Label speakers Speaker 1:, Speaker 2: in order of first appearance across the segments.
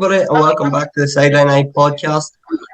Speaker 1: everybody, and welcome back to the Sideline Eye podcast.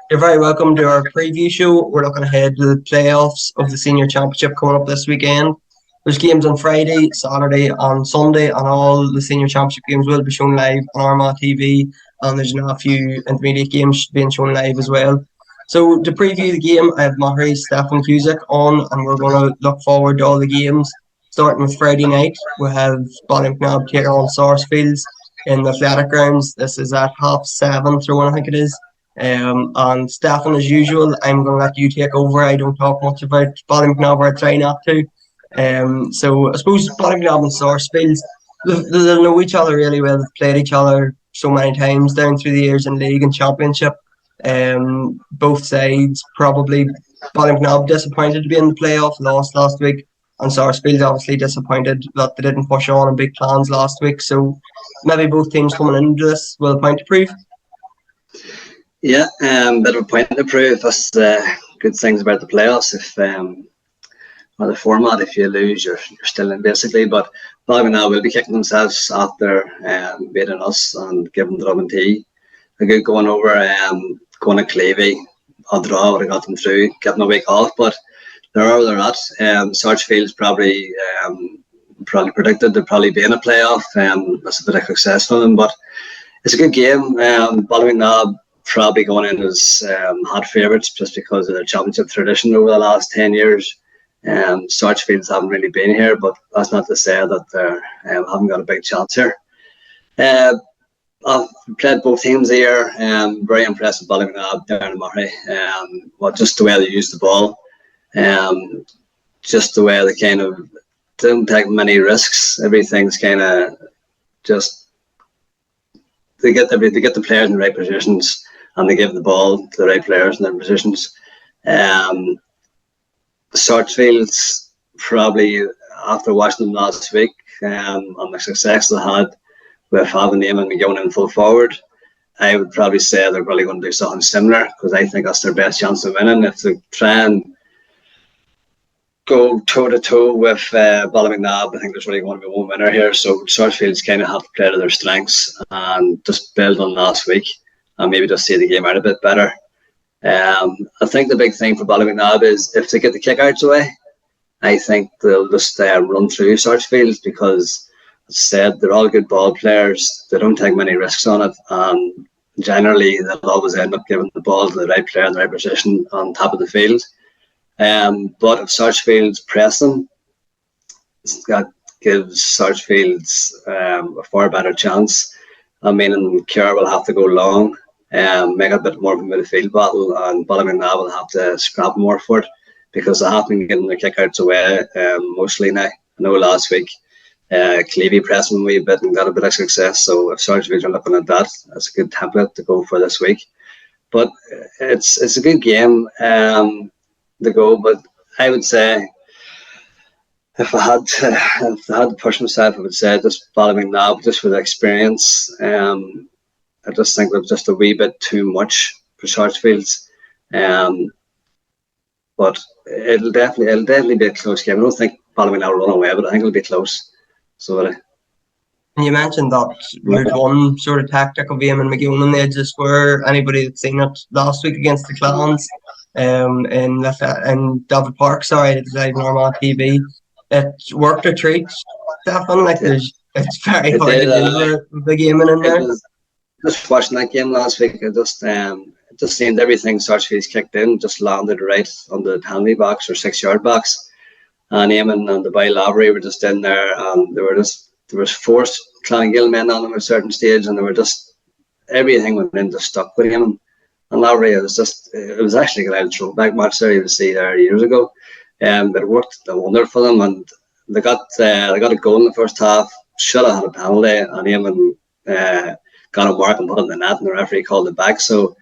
Speaker 1: You're very welcome to our preview show. We're looking ahead to the playoffs of the Senior Championship coming up this weekend. There's games on Friday, Saturday, and Sunday, and all the Senior Championship games will be shown live on Armagh TV, and there's now a few intermediate games being shown live as well. So, to preview the game, I have Mahri, Steph, and Cusack on, and we're going to look forward to all the games. Starting with Friday night, we have Ballymacnab taking on Sarsfields in the athletic grounds. This is at 7:30 through, I think it is. And Stefan, as usual, I'm going to let you take over. I don't talk much about Ballymacnab, or I try not to. So I suppose Ballymacnab and Sarsfields, they know each other really well. They've played each other so many times down through the years in league and championship. Both sides probably. Ballymacnab disappointed to be in the playoff, lost last week. And Sarsfields obviously disappointed that they didn't push on in big plans last week. So maybe both teams coming into this will point to prove.
Speaker 2: Yeah, bit of a point to prove. That's good things about the playoffs. If the format, if you lose, you're still in basically. But Ballymacnab will be kicking themselves after beating us and giving Dromintee a good going over. Going to Clavey, a draw would have got them through, getting a week off. But they're where they're at. Sarsfields probably predicted they'd probably be in a playoff. That's a bit of success for them, but it's a good game. Ballymacnab probably going in as hot favourites just because of their championship tradition over the last 10 years. Sarsfields haven't really been here, but that's not to say that they haven't got a big chance here. I've played both teams here. Very impressed with Ballymacnab down in Murray. Just the way they use the ball. Just the way they kind of don't take many risks. Everything's kind of just they get the players in the right positions and they give the ball to the right players in their positions. Sarsfields probably, after watching them last week and the success they had with having Éireann and going in full forward, I would probably say they're probably going to do something similar because I think that's their best chance of winning. If they try and go toe-to-toe with Ballymacnab, I think there's really going to be one winner here. So Sarsfields kind of have to play to their strengths and just build on last week and maybe just see the game out a bit better. I think the big thing for Ballymacnab is if they get the kickouts away, I think they'll just run through Sarsfields because, as I said, they're all good ball players. They don't take many risks on it, and generally they'll always end up giving the ball to the right player in the right position on top of the field. But if Sarsfields press them, that gives Sarsfields a far better chance. I mean, and Kerr will have to go long, make a bit more of a midfield battle, and Ballymacnab will have to scrap more for it because they have been getting the kickouts away mostly now. I know last week Clevey pressed them a wee bit and got a bit of success. So if Sarsfields are looking at that, that's a good template to go for this week. But it's a good game. To go, but I would say if I had to push myself, I would say just Ballymacnab, just with experience. I just think it was just a wee bit too much for Sarsfields. But it'll definitely be a close game. I don't think Ballymacnab will run away, but I think it'll be close. So.
Speaker 1: And you mentioned that Route 1 sort of tactic of Éireann and McGowan on the edges, where anybody that's seen it last week against the Clans in David Park, it's live on Armagh TV. It worked a treat, Stefan. It's very hard to do the game in there.
Speaker 2: Just watching that game last week, it just seemed everything Sarsfields kicked in just landed right on the penalty box or 6-yard box. And Éireann and the Boy Lavery were just in there, and there was forced Clann men on them at a certain stage, and they were just everything went in just stuck with Éireann. And Lavery, it was actually a throwback match there you would see there years ago. But it worked a wonder for them, and they got a goal in the first half. Should have had a penalty, and Éireann got a mark and put it in the net, and the referee called it back. So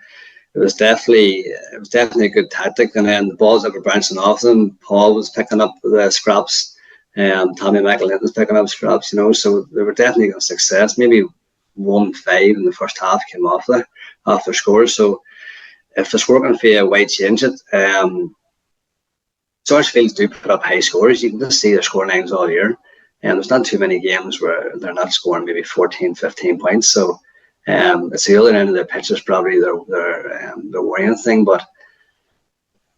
Speaker 2: it was definitely a good tactic. And then the balls that were bouncing off them, Paul was picking up the scraps, and Tommy McElhenney was picking up scraps. So they were definitely a success. Maybe 1-5 in the first half came off there after scores. So if the score can feel why change it, Sarsfields do put up high scores. You can just see their score lines all year. And there's not too many games where they're not scoring maybe 14, 15 points. So It's the other end of the pitch is probably their worrying thing, but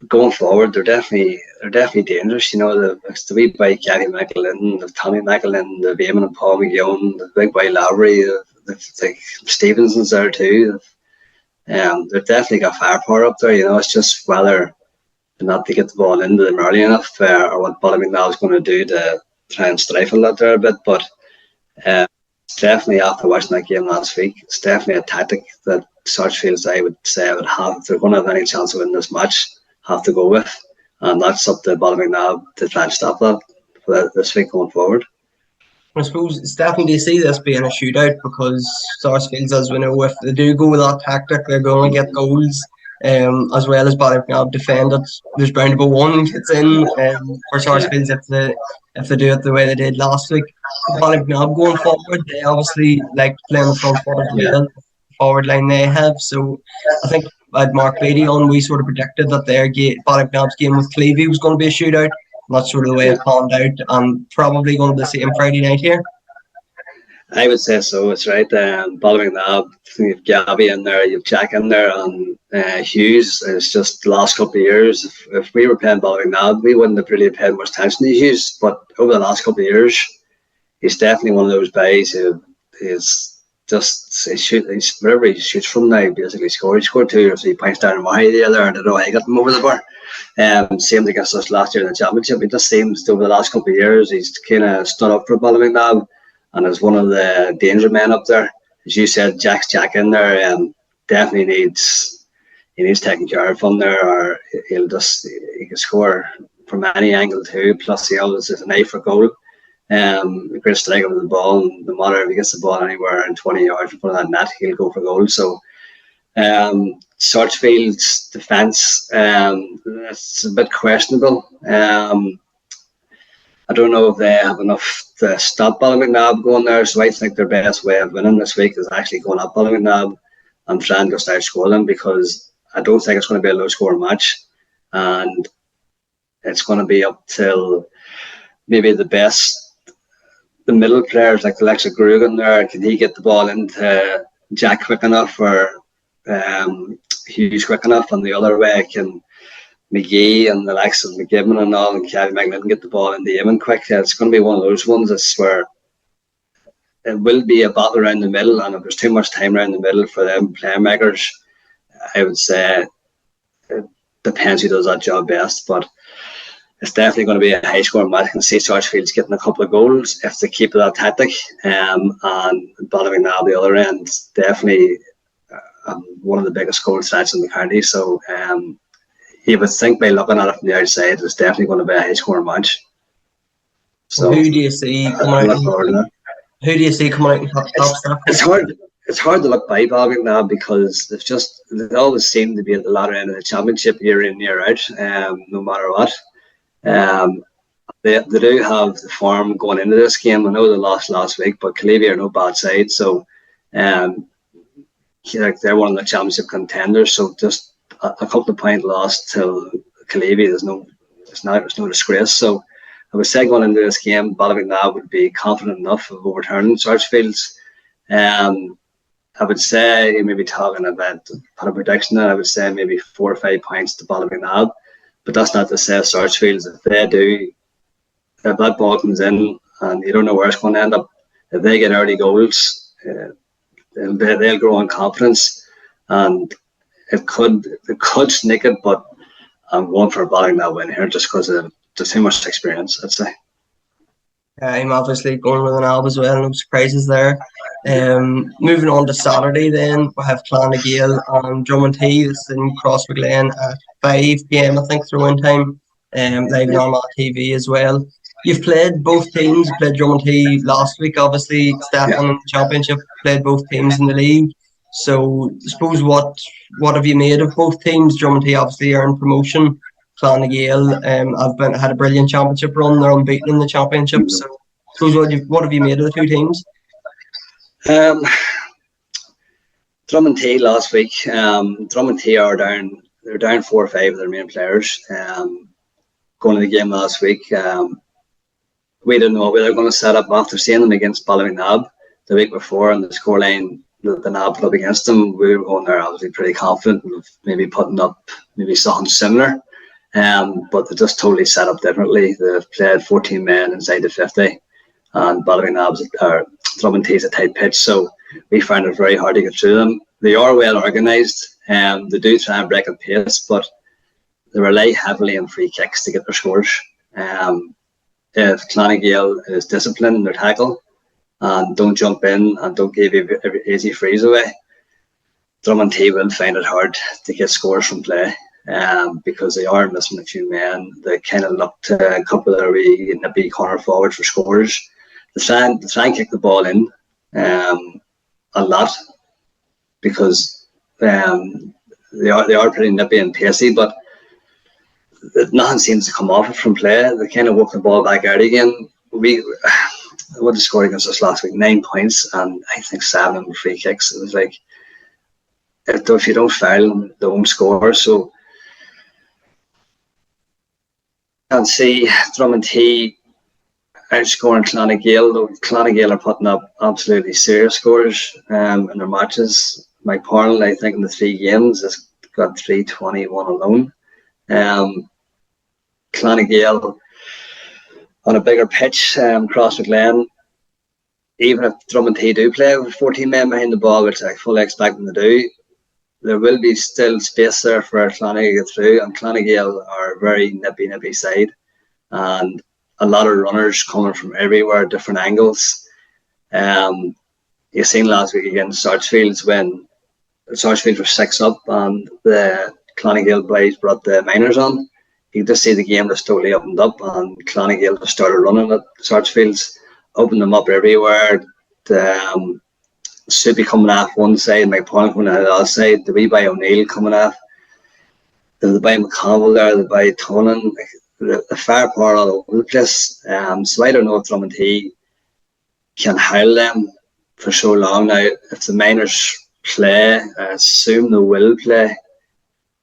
Speaker 2: going forward, they're definitely dangerous. You know, the wee boy Gary McAlin, the Tommy McAlin, the Eamon and Paul McGowan, the big boy Lowry, the Stevenson's there too. They've definitely got firepower up there. You know, it's just whether not to get the ball into them early enough, or what Ballymacnab is going to do to try and stifle that there a bit. But definitely after watching that game last week, it's definitely a tactic that Sarsfields, I would say, would have, if they're going to have any chance of winning this match, have to go with. And that's up to Ballymacnab to try and stop that for this week going forward.
Speaker 1: I suppose it's definitely see this being a shootout because Sarsfields, as we know, if they do go with that tactic, they're going to get goals. As well as Ballymacnab defend it. There's bound to be one gets in for Sarsfields if they do it the way they did last week. Ballymacnab going forward, they obviously like playing the front foot as well, the forward line they have. So I think at Mark Beatty on, we sort of predicted that their Ballymacnab's game with Clevie was going to be a shootout. And that's sort of the way it panned out, and probably going to be the same Friday night here.
Speaker 2: I would say so. It's right. Ballymacnab, you've Gabby in there, you've Jack in there, and Hughes. It's just the last couple of years. If we were playing Ballymacnab, we wouldn't have really paid much attention to Hughes. But over the last couple of years, he's definitely one of those guys who is just wherever he shoots from now, basically score. He scored 2 or 3 points down in my the other. I don't know how he got them over the bar. Same against us last year in the championship. It just seems over the last couple of years he's kind of stood up for Ballymacnab. And as one of the danger men up there, as you said, Jack in there, definitely needs taking care of from there, or he can score from any angle too. Plus, he always has an eye for goal. A great striker with the ball, and no matter if he gets the ball anywhere in 20 yards in front of that net, he'll go for goal. So, Sarsfield's defence, it's a bit questionable. I don't know if they have enough to stop Ballymacnab going there, so I think their best way of winning this week is actually going up Ballymacnab and trying to start scoring them, because I don't think it's going to be a low scoring match, and it's going to be up till maybe the middle players like the likes of Grugan there. Can he get the ball into Jack quick enough, or Hughes quick enough? And the other way, can McGee and the likes of McGibbon and all, and Kelly McLean get the ball into Éireann quick? It's going to be one of those ones. I swear it will be a battle around the middle, and if there's too much time around the middle for them playmakers, I would say it depends who does that job best. But it's definitely going to be a high scoring match. I can see Sarsfields getting a couple of goals if they keep that tactic, and Ballymacnab the other end, definitely one of the biggest scoring threats in the county. So you would think by looking at it from the outside, it's definitely going to be a high scoring match. So
Speaker 1: who do you see coming out? Who do you see coming out in top stuff?
Speaker 2: It's hard to look by Ballymacnab because they always seem to be at the latter end of the championship year in, year out, no matter what. They do have the form going into this game. I know they lost last week, but Clevie are no bad side, so they're one of the championship contenders. So just a couple of points lost till Clevie, there's no disgrace. So I would say going into this game, Ballymacnab would be confident enough of overturning Sarsfields. I would say, maybe talking about put a prediction there, I would say maybe 4 or 5 points to Ballymacnab. But that's not to say Sarsfields, if that ball comes in and you don't know where it's going to end up, if they get early goals, they'll grow in confidence, and it could sneak it. But I'm going for a Ballymacnab win here just because of just too much experience, I'd say.
Speaker 1: I'm obviously going with an Alb as well. No surprises there. Moving on to Saturday, then we have Clann and Dromintee. This is in Crossmaglen at 5 p.m. I think throw-in time. Live on Armagh TV as well. You've played both teams. You played Dromintee last week, obviously. Stefan in the championship played both teams in the league. So I suppose what have you made of both teams? Dromintee obviously earned promotion. Clann I've had a brilliant championship run. They're unbeaten in the championship. So I suppose what have you made of the two teams?
Speaker 2: Dromintee last week. Dromintee are down. They're down 4 or 5 of their main players. Going to the game last week, we didn't know what we were going to set up after seeing them against Ballymacnab the week before, and the scoreline the Nab put up against them, we were going there obviously pretty confident of maybe putting up maybe something similar. But they just totally set up differently. They've played 14 men inside the 50, and Dromintee's a tight pitch, so we found it very hard to get through them. They are well organised, they do try and break at pace, but they rely heavily on free kicks to get their scores. If Clann is disciplined in their tackle and don't jump in and don't give you easy frees away, Dromintee will find it hard to get scores from play. Because they are missing a few men. They kind of look to a couple of wee nippy corner forward for scores. They try and kick the ball in a lot, because they are pretty nippy and pacey, but nothing seems to come off it from play. They kind of walk the ball back out again. What they scored against us last week, 9 points, and I think 7 on free kicks. It was like, if you don't foul them, they won't score. So I can see Dromintee outscoring Clann are putting up absolutely serious scores in their matches. Mike Parnell, I think, in the 3 games has got 321 alone. Clann on a bigger pitch, Cross McLean, even if Dromintee do play with 14 men behind the ball, which I fully expect them to do, there will be still space there for Clann to get through, and Clann are a very nippy side, and a lot of runners coming from everywhere, different angles. You seen last week against Sarsfields, when Sarsfields were 6 up and the Clann boys brought the minors on. You could just see the game just totally opened up, and Clann just started running at Sarsfields, opened them up everywhere. Soupy coming off one side, Mike Parnell coming out the other side, the wee by O'Neill coming off, the by McConnell there, the by Tonin, the fire power all over the place. So I don't know if Dromintee can hold them for so long now. If the minors play, I assume they will play.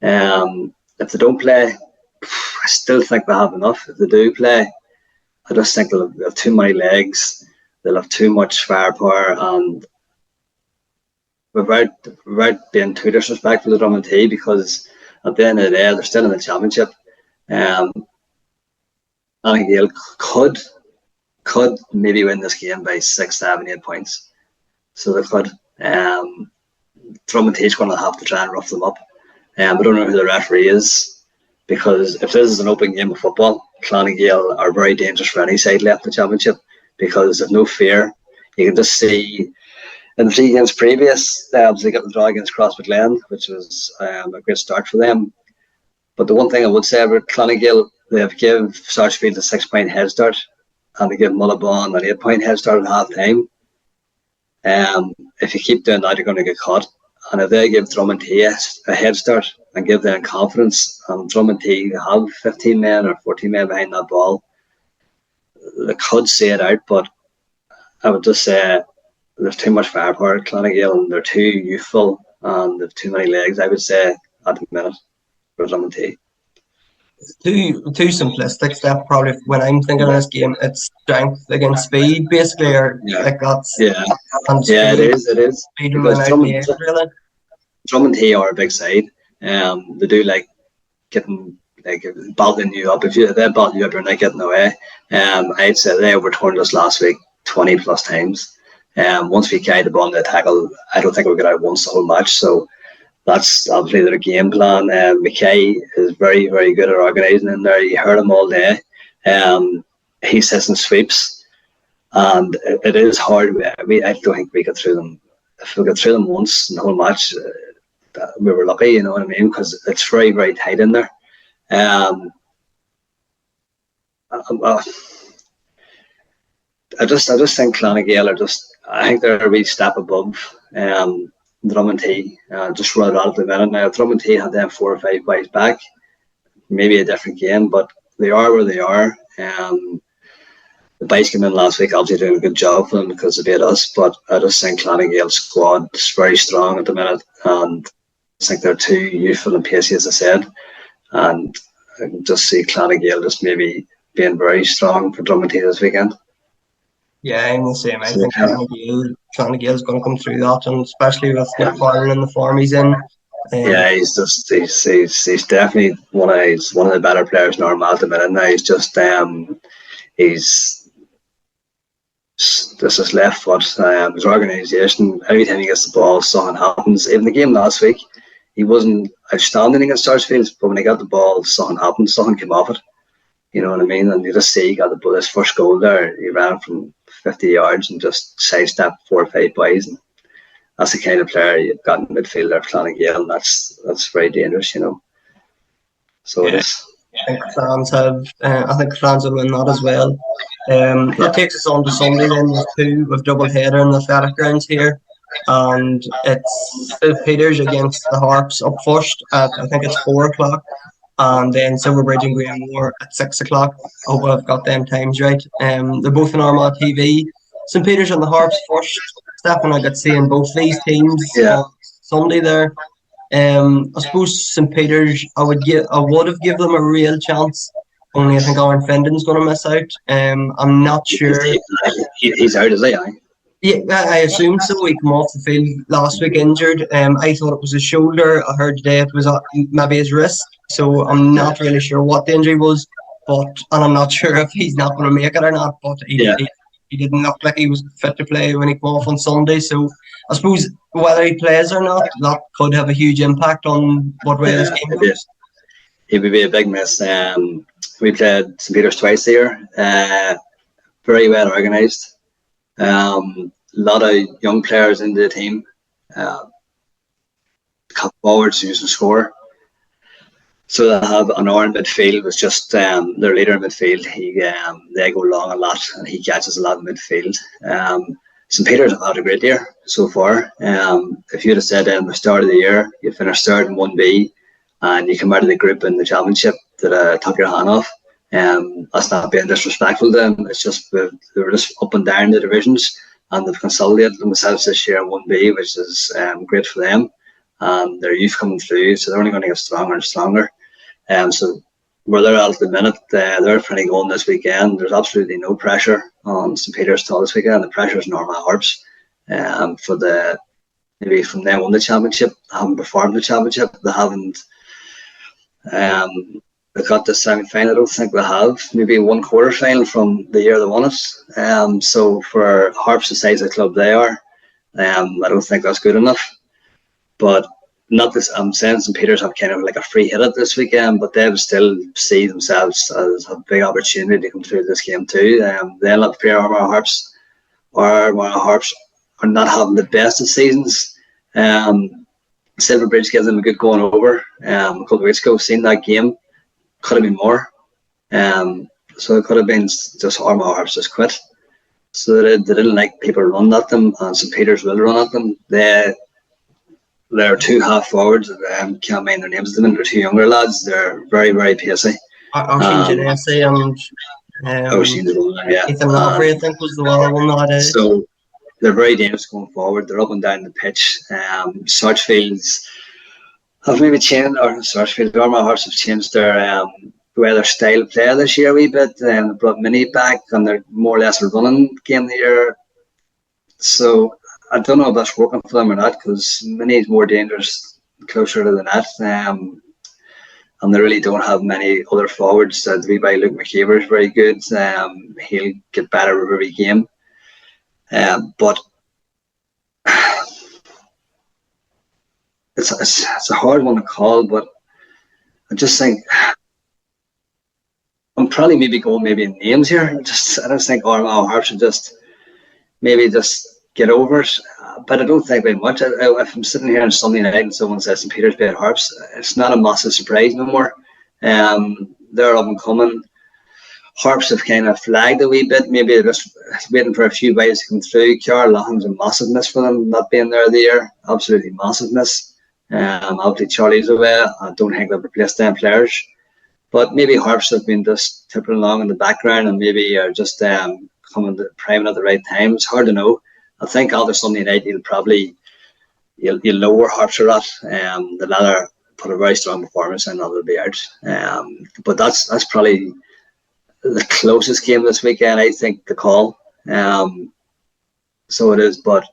Speaker 2: If they don't play, I still think they have enough. If they do play, I just think they'll have too many legs, they'll have too much firepower, and without being too disrespectful to Dromintee, because at the end of the day, they're still in the championship. Clann could maybe win this game by 6, 7, 8 points. So they could. Dromintee's going to have to try and rough them up. I don't know who the referee is, because if this is an open game of football, Clann are very dangerous for any side left in the championship, because there's no fear. You can just see in the 3 games previous, they obviously got the draw against Cross McLean, which was a great start for them. But the one thing I would say about Clann, they have given Sarsfield a 6-point head start, and they give Mullabon an 8-point head start at half time. If you keep doing that, you're going to get caught. And if they give Dromintee a head start and give them confidence, and Dromintee have 15 men or 14 men behind that ball, they could see it out. But I would just say there's too much firepower at Clann, and they're too youthful, and they've too many legs, I would say, at the minute for Dromintee.
Speaker 1: Too simplistic stuff. Probably when I'm thinking of this game, it's strength against speed, basically, or like that's
Speaker 2: it is. Because Dromintee are a big side. They do like getting battling you up. If they battle you up, you're not getting away. I'd say they overturned us last week 20 plus times. Once we carried the ball in the tackle, I don't think we got out once the whole match. So that's obviously their game plan. McKay is very, very good at organising in there. You heard him all day. He sits and sweeps, and it is hard. I don't think we got through them. If we got through them once in the whole match, we were lucky, you know what I mean? Because it's very, very tight in there. I just think Clann are just. I think they're a wee step above Dromintee, just right out of the minute now. If Dromintee had them 4 or 5 guys back, maybe a different game, but they are where they are. The boys came in last week, obviously doing a good job for them because they beat us, but I just think Clann squad is very strong at the minute, and I think they're too youthful and pacey, as I said, and I can just see Clann just maybe being very strong for Dromintee this weekend.
Speaker 1: Yeah, I'm the same. I
Speaker 2: So
Speaker 1: think Flann Gael is going to come through that, and especially with
Speaker 2: yeah,
Speaker 1: McFarlane and the form he's in.
Speaker 2: yeah, he's definitely one of the better players in Armagh at the minute. Now he's this is left foot. His organisation. Every time he gets the ball, something happens. Even the game last week, he wasn't outstanding against Sarsfields, but when he got the ball, something happened. Something came off it. You know what I mean? And you just see he got his first goal there. He ran from 50 yards and just sidestepped 4 or 5 boys. And that's the kind of player you've got in midfield there, Flann Gael, and that's very dangerous, you know. So it
Speaker 1: Yeah,
Speaker 2: is.
Speaker 1: I think I think Clans will win that as well.
Speaker 2: Yeah,
Speaker 1: That takes us on to Sunday then with double header in the athletic grounds here, and it's St Peters against the Harps up first at I think it's 4 o'clock, and then Silverbridge and Granemore at 6 o'clock. I hope I've got them times right. They're both on Armagh TV. St Peters and the Harps first. Stefan, I got seeing both these teams
Speaker 2: yeah.
Speaker 1: on Sunday there. I suppose St Peters, I would have give them a real chance. Only I think Aaron Fendon's going to miss out. I'm not sure.
Speaker 2: He's out, is he?
Speaker 1: Yeah, I assumed so. He came off the field last week injured. I thought it was his shoulder. I heard today it was maybe his wrist. So I'm
Speaker 2: Yeah,
Speaker 1: not really sure what the injury was. And I'm not sure if he's not going to make it or not. But
Speaker 2: yeah,
Speaker 1: he didn't look like he was fit to play when he came off on Sunday. So I suppose whether he plays or not, that could have a huge impact on what way this
Speaker 2: yeah.
Speaker 1: game goes.
Speaker 2: It would be a big miss. We played St Peters twice here. Very well organised. A lot of young players in the team. Cut forwards who can score. So they have an hour in midfield was just their leader in midfield. They go long a lot and he catches a lot in midfield. St Peters have had a great year so far. If you'd have said at the start of the year you finished third in 1B and you come out of the group in the championship that took your hand off, that's not being disrespectful to them. It's just they were just up and down the divisions and they've consolidated themselves this year in 1B, which is great for them. And their youth coming through, so they're only going to get stronger and stronger. So where they're at the minute, they're pretty going this weekend. There's absolutely no pressure on St Peters at all this weekend. The pressure is on Armagh Harps for maybe from them won the championship, they haven't performed the championship. They haven't. They got the semi-final. I don't think they have. Maybe one quarter final from the year they won it. So for Harps the size of the club they are, I don't think that's good enough. But not this. I'm saying St Peters have kind of like a free hit at this weekend, but they will still see themselves as a big opportunity to come through this game too. They'll have to play Armagh Harps. Armagh Harps are not having the best of seasons. Silverbridge gives them a good going over. A couple of weeks ago, seen that game. Could have been more. So it could have been just Armagh Harps just quit. So they didn't like people run at them, and St Peters will run at them. There are two half forwards. Can't mind their names at the minute. They're two younger lads. They're very, very pacey.
Speaker 1: Oisin Genesi and
Speaker 2: Yeah.
Speaker 1: Ethan Lavery, I think, was the other one nowadays.
Speaker 2: So they're very dangerous going forward. They're up and down the pitch. Sarsfields have maybe changed, or Sarsfields, Armagh Harps have changed their style of play this year a wee bit. They brought Mini back, and they're more or less a running game the year. So I don't know if that's working for them or not, because Mini is more dangerous closer to the net. And they really don't have many other forwards. The wee by Luke McKeever is very good. He'll get better with every game. But it's a hard one to call, but I just think I'm probably maybe going in names here. I just think Armagh Harps should just get over it. But I don't think very much. If I'm sitting here on Sunday night and someone says St Peters beat Harps, it's not a massive surprise no more. They're up and coming. Harps have kind of flagged a wee bit. Maybe they're just waiting for a few guys to come through. Carl Laugham's a massive miss for them, not being there the year. Absolutely massive miss. Obviously Charlie's away. I don't think they'll replace them players. But maybe Harps have been just tipping along in the background and maybe are just coming priming at the right time. It's hard to know. I think after Sunday night you'll know where Harps are at. The latter put a very strong performance and they'll be out. But that's probably the closest game this weekend, I think, to call. So it is, but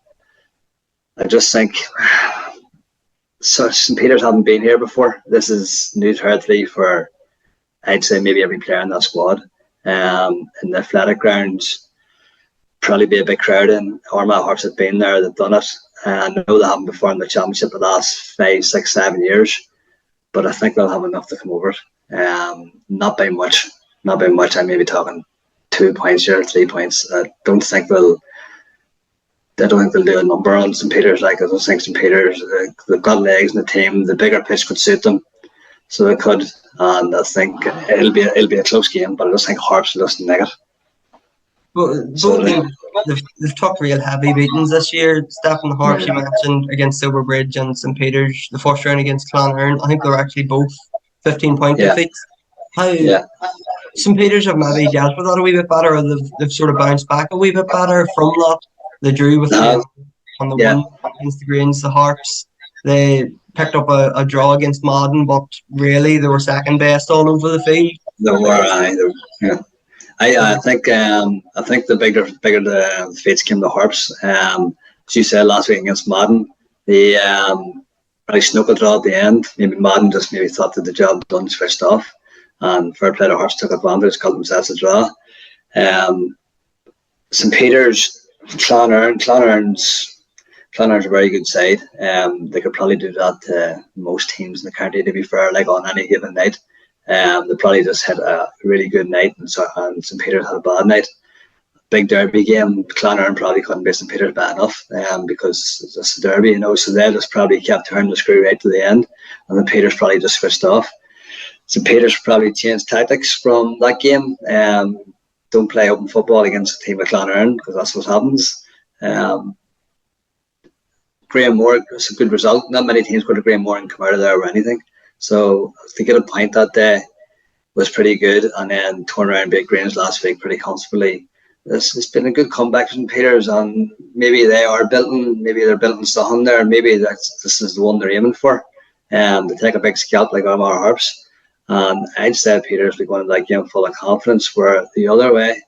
Speaker 2: I just think St. Peter's haven't been here before. This is new territory for, I'd say, maybe every player in that squad. In the athletic grounds, probably be a big crowd in. Armagh Harps have been there, they've done it. I know they haven't performed the championship the last 5, 6, 7 years, but I think they'll have enough to come over it. Not by much. Not by much. I may be talking 2 points here, 3 points. I don't think they'll do a number on St. Peter's. Like, I don't think St. Peter's, they've got legs in the team. The bigger pitch could suit them, so they could. And I think it'll be a close game, but I just think Harps will just nick it.
Speaker 1: But both teams, they've took real heavy beatings this year. Stephen, the Harps you mentioned against Silverbridge and St. Peter's, the first round against Clann. I think they were actually both 15-point defeats. St. Peter's have maybe dealt with that a wee bit better, or they've sort of bounced back a wee bit better from that. They drew with them on the one against the Greens, the Harps. They picked up a draw against Madden, but really they were second best all over the field.
Speaker 2: They were, I think the bigger the fates came to Harps. As you said last week against Madden, they probably snuck a draw at the end. Maybe Madden just thought that the job done, switched off, and fair play to Harps, took advantage, got themselves a draw. St. Peter's, Clannern's a very good side. They could probably do that to most teams in the county, to be fair, like on any given night. They probably just had a really good night, and St. Peter's had a bad night. Big derby game. Clann probably couldn't beat St. Peter's bad enough, because it's just a derby, so they just probably kept turning the screw right to the end, and then Peter's probably just switched off. St. Peter's probably changed tactics from that game. Don't play open football against a team like Clann, because that's what happens. Granemore is a good result. Not many teams go to Granemore and come out of there or anything. So to get a point that day was pretty good, and then turn around and beat Greens last week pretty comfortably. It's been a good comeback from Peters, and maybe they're building something there. Maybe this is the one they're aiming for, to take a big scalp like Armagh Harps. And I'd say Peters will go into that game full of confidence, where the other way,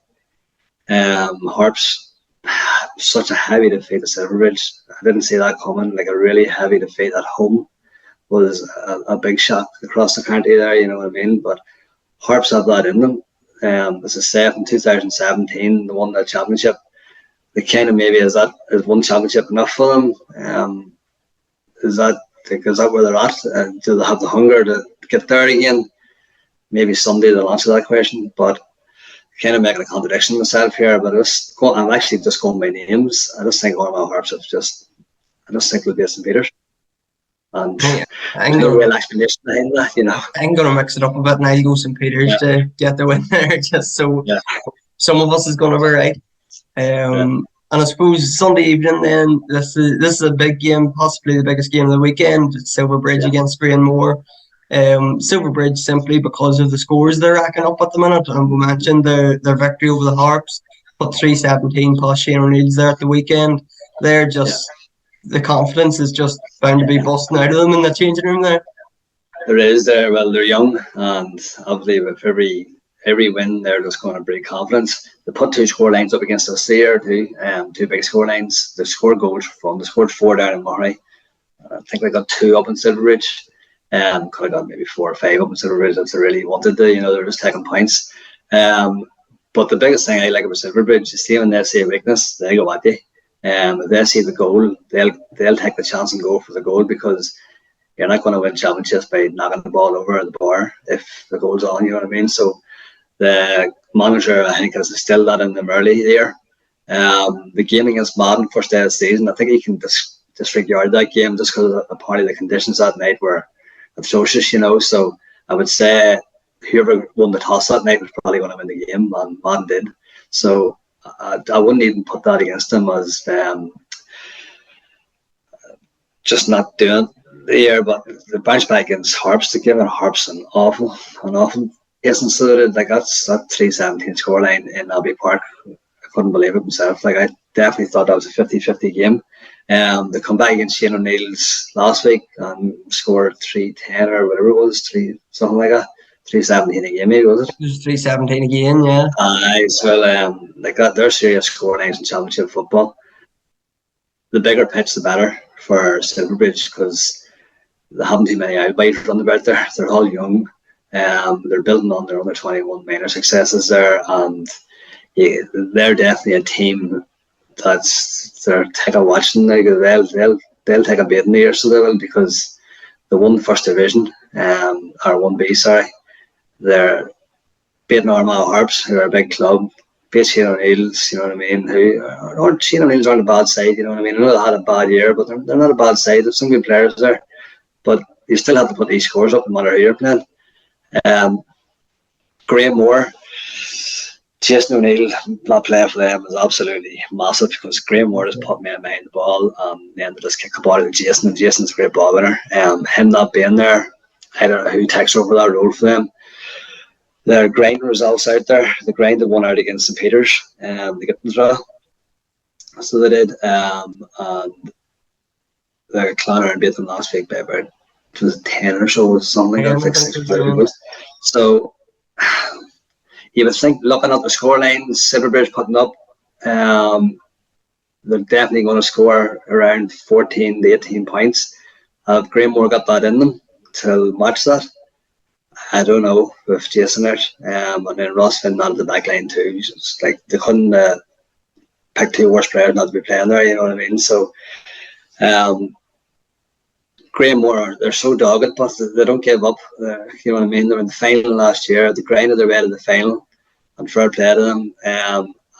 Speaker 2: Harps, such a heavy defeat at Silverbridge. I didn't see that coming. Like, a really heavy defeat at home was a big shock across the county there, you know what I mean? But Harps have that in them. As I say, from 2017, they won the championship. They kind of maybe is one championship enough for them? Is that where they're at? Do they have the hunger to get there again? Maybe someday they'll answer that question, but kind of making a contradiction myself here. But I'm actually just going by names. I just think Armagh Harps I just think they'll be St. Peter's. And there's no real explanation behind that,
Speaker 1: I'm going to mix it up a bit, and I'll go St. Peter's to get the win there, just so some of us is going to be right. And I suppose Sunday evening, then, this is a big game, possibly the biggest game of the weekend. It's Silverbridge against Granemore. Silverbridge, simply because of the scores they're racking up at the minute, and we mentioned their victory over the Harps, put 3-17 plus Shane O'Neill's there at the weekend. They're just the confidence is just bound to be busting out of them in the changing room there.
Speaker 2: There is there. Well, they're young, and obviously with every win, they're just going to breed confidence. They put 2 score lines up against us there too, 2 big score lines. They scored goals for fun. They scored 4 down in Murray. I think they got 2 up in Silverbridge. Could have got maybe 4 or 5 up in Silverbridge if they really wanted to. They're just taking points. But the biggest thing I like about Silverbridge is, when they see a weakness, they go at you. If they see the goal, they'll take the chance and go for the goal, because you're not going to win championships by knocking the ball over the bar if the goal's on, you know what I mean? So the manager, I think, has instilled that in them early there. The game against Madden, first day of the season, I think he can disregard that game just because of part of the conditions that night were atrocious, So I would say whoever won the toss that night was probably going to win the game, and Madden did. So I wouldn't even put that against them as just not doing it there. But the bounce back against Harps, to give it Harps an awful isn't so like that 3-17 scoreline in Abbey Park. I couldn't believe it myself. Like, I definitely thought that was a 50-50 game. They come back against Shane O'Neill's last week and scored 3-10 or whatever it was, 3 something like that. 317 a game, maybe, was it?
Speaker 1: It was 317 again, yeah.
Speaker 2: Aye, so like that, they're serious score lines in Championship football. The bigger pitch, the better for Silverbridge, because they haven't too many outbite on the bit there. They're all young. They're building on their under 21 minor successes there, and yeah, they're definitely a team they're take a watching. Like they'll take a beating here, so they will, because they won first division, or 1B, sorry. They're beating Armagh Harps, who are a big club. Beat Shane O'Neill's, you know what I mean? Shane O'Neill's aren't a bad side, you know what I mean? I know they had a bad year, but they're not a bad side. There's some good players there, but you still have to put these scores up no matter who you're playing. Granemore, Jason O'Neill not playing for them is absolutely massive, because Granemore just put men behind the ball, and then they just kick the ball to Jason, and Jason's a great ball winner. Him not being there, I don't know who takes over that role for them. They're grinding results out there. They grinded one out against St Peters, they get the draw. So they did. And the Clann beat them last week by about, it was 10 or so, something like that. So you would think, looking at the scoreline, Silverbridge putting up, they're definitely going to score around 14 to 18 points. Have Granemore got that in them to match that? I don't know, with Jason out. And then Ross Finn not at the back line too. It's like they couldn't pick two worst players not to be playing there, you know what I mean? So Granemore, they're so dogged, but they don't give up. You know what I mean? They were in the final last year. They grinded their way to the final, and fair play to them.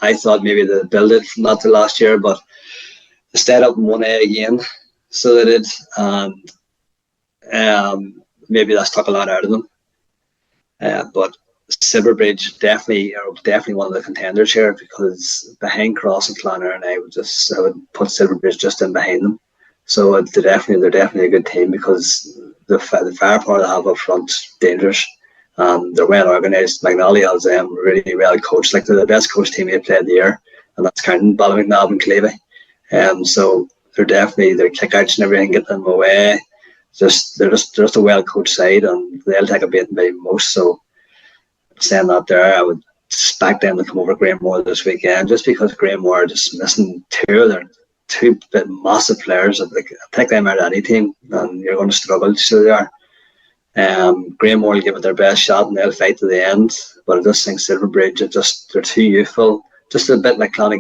Speaker 2: I thought maybe they'd build it from that to last year, but they stayed up in 1A again. So they did. And maybe that's took a lot out of them. But Silverbridge definitely one of the contenders here, because behind Cross and Clann, and I would put Silverbridge just in behind them. So they're definitely a good team, because the firepower they have up front dangerous. They're well organised. McNally has them really well coached. Like, they're the best coach team they've played the year, and that's counting Ballymacnab and Clavey. So they're definitely, their kickouts and everything get them away. They're just a well coached side, and they'll take a beating by most. So saying that there, I would expect them to come over Granemore this weekend, just because Granemore are just missing two of their two massive players. Like, take them out of any team and you're going to struggle. So they are. Granemore will give it their best shot and they'll fight to the end. But I just think Silverbridge they're too youthful, just a bit like Clann.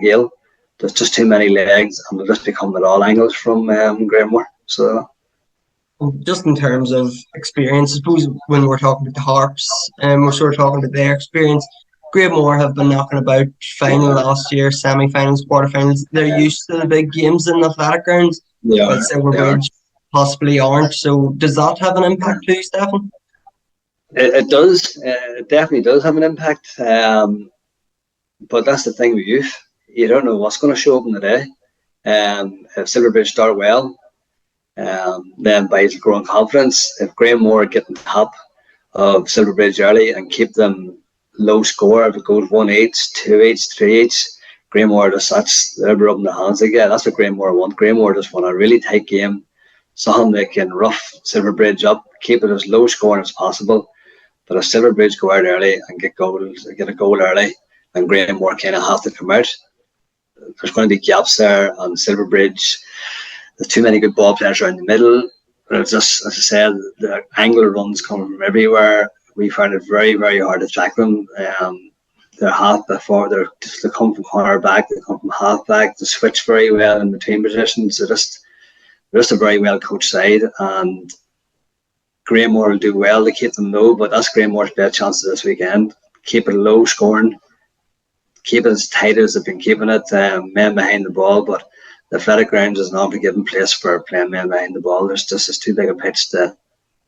Speaker 2: There's just too many legs, and they'll just become at all angles from Granemore. So
Speaker 1: just in terms of experience, I suppose when we're talking about the Harps, we're sort of talking about their experience. Granemore have been knocking about final last year, semi-finals, quarter-finals. They're used to the big games in the athletic grounds, but Silverbridge possibly aren't. So does that have an impact too, Stefan?
Speaker 2: It does. It definitely does have an impact. But that's the thing with youth. You don't know what's going to show up in the day. If Silverbridge start well, then by growing confidence, if Granemore get on top of Silverbridge early and keep them low score, if it goes 1-8, 2-8, 3-8, Granemore they'll be rubbing their hands again. That's what Granemore want. Granemore just want a really tight game, something they can rough Silverbridge up, keep it as low scoring as possible. But if Silverbridge go out early and get a goal early, and Granemore kind of have to come out, there's going to be gaps there, and Silverbridge, there's too many good ball players around the middle. But it's just, as I said, the angle runs coming from everywhere. We find it very, very hard to track them. They're half before, they come from corner back, they come from half back, they switch very well in between positions. They're just a very well coached side, and Granemore will do well to keep them low, but that's Granemore's best chances this weekend. Keep it low scoring, keep it as tight as they've been keeping it, men behind the ball, but the athletic grounds is not a given place for playing men behind the ball. There's too big a pitch to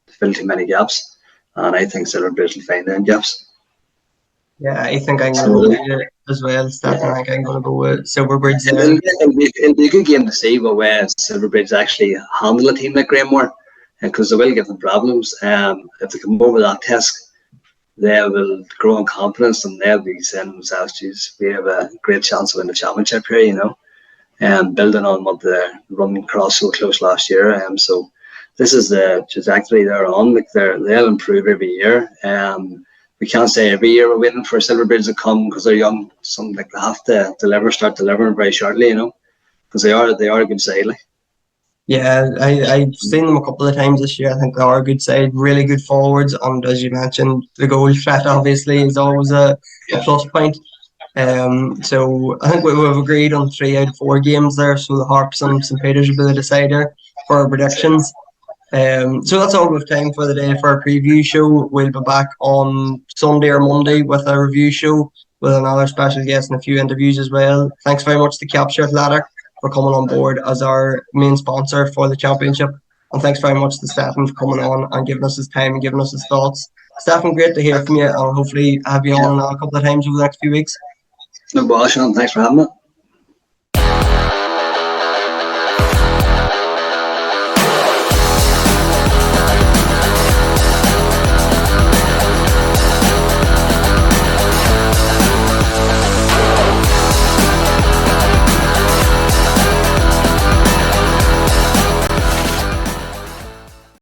Speaker 2: fill too many gaps, and I think Silverbridge will find them gaps.
Speaker 1: Yeah, I think I'm going to go with it as well, Stefan. I think I'm going to go with Silverbridge there.
Speaker 2: It'll be a good game to see what way Silverbridge actually handle a team like Granemore, because they will give them problems. If they come over that test, they will grow in confidence, and they'll be saying themselves, geez, we have a great chance of winning the championship here, building on what the running across so close last year. So this is the trajectory they're on. Like they'll improve every year. We can't say every year we're waiting for Silverbridge to come because they're young. Some like they have to start delivering very shortly, because they are a good side. Like.
Speaker 1: Yeah, I've seen them a couple of times this year. I think they are a good side, really good forwards, and as you mentioned, the goal threat obviously is always a plus point. So I think we've agreed on 3 out of 4 games there. So the Harps and St Peters will be the decider for our predictions. So that's all we have time for the day for our preview show. We'll be back on Sunday or Monday with a review show with another special guest and a few interviews as well. Thanks very much to Capture Ladder for coming on board as our main sponsor for the championship. And thanks very much to Stefan for coming on and giving us his time and giving us his thoughts. Stefan, great to hear from you, and hopefully have you on a couple of times over the next few weeks.
Speaker 2: No bother, Sean. Thanks for having me.